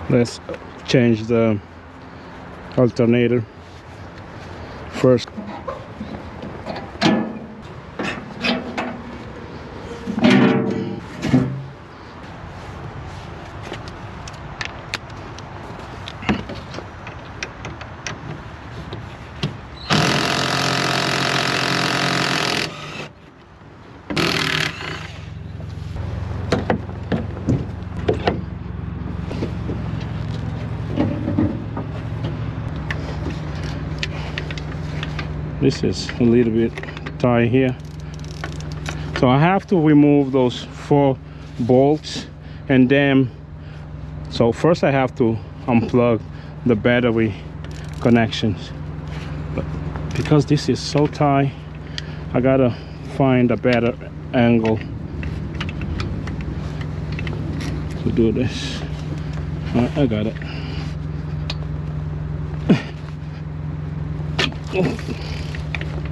Let's change the alternator first. This is a little bit tight here, so I have to remove those 4 bolts, and then so first I have to unplug the battery connections. But because this is so tight, I gotta find a better angle to do this. I got it.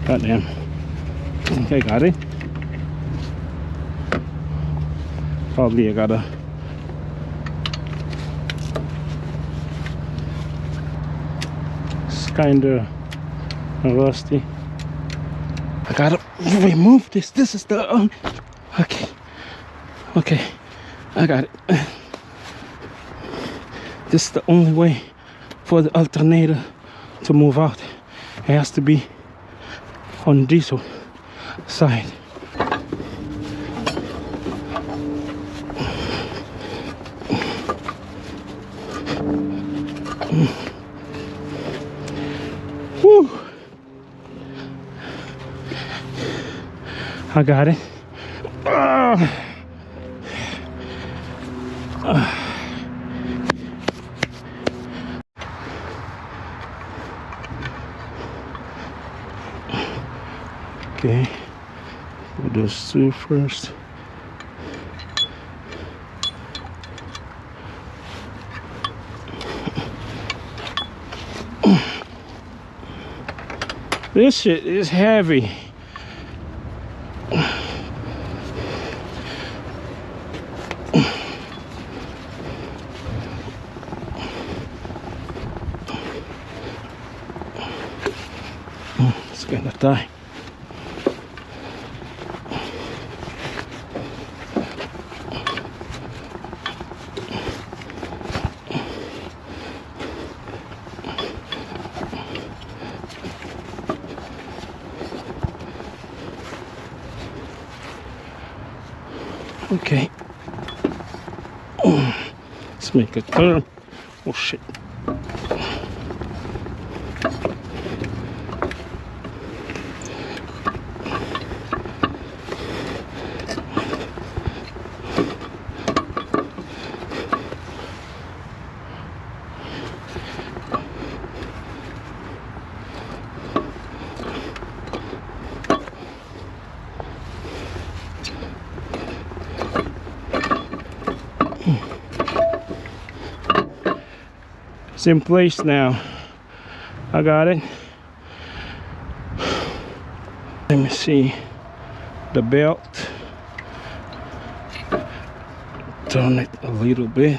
God damn. Okay, got it. Probably I gotta it's kinda rusty. I gotta remove this. This is the okay. Okay, I got it. This is the only way for the alternator to move out. It has to be on diesel side. Woo! I got it. Okay, put those 2 first. This shit is heavy. It's gonna die. Okay, let's make a turn. Oh shit. It's in place now. I got it. Let me see the belt. Turn it a little bit.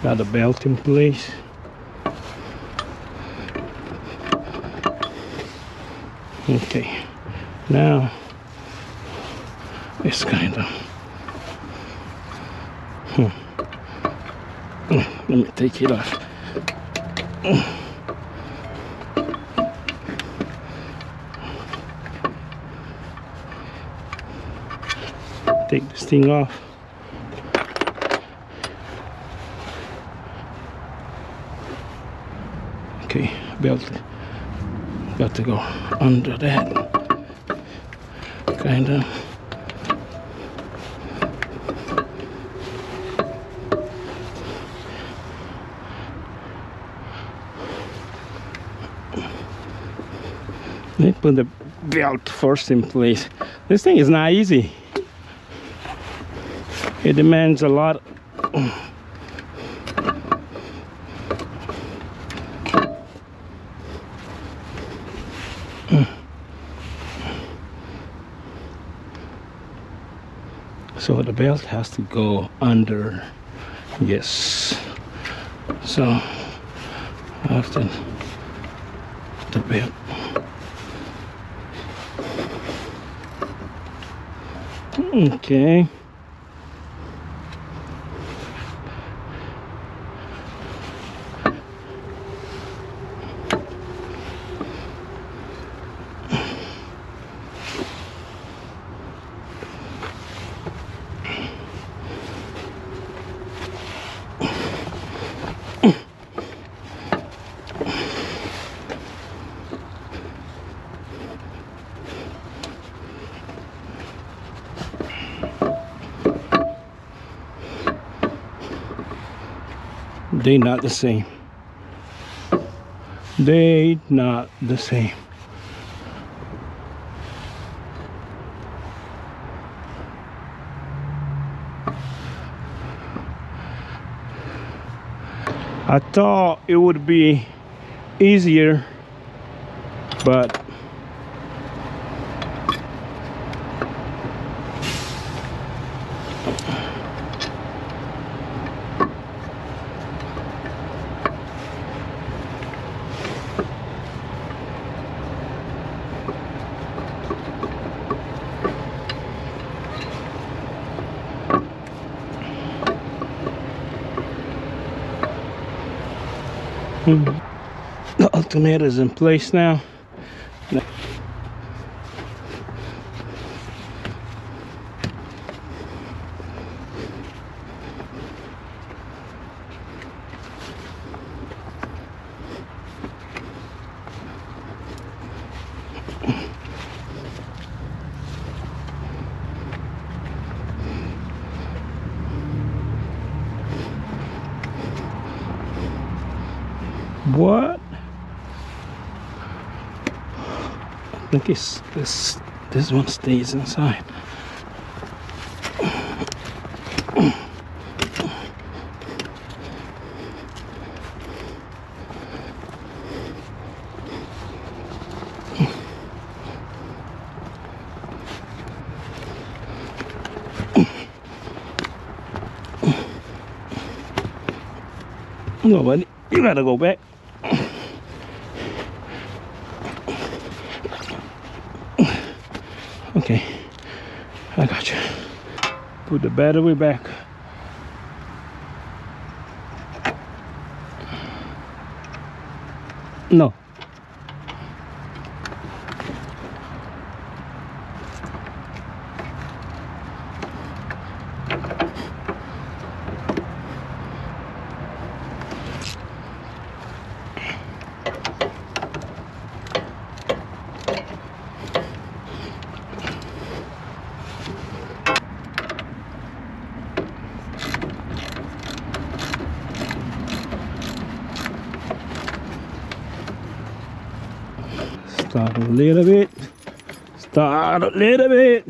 Got the belt in place. Okay, now it's kind of let me take it off. Take this thing off. Okay, belt got to go under that, kind of. Let me put the belt first in place. This thing is not easy. It demands a lot. So the belt has to go under. Yes. So after the belt. Okay. They not the same. They not the same. I thought it would be easier, but the alternator is in place now. What? I think it's this one stays inside. No, buddy, you gotta go back. Okay, I got you. Put the battery back. No. Start a little bit. Start a little bit.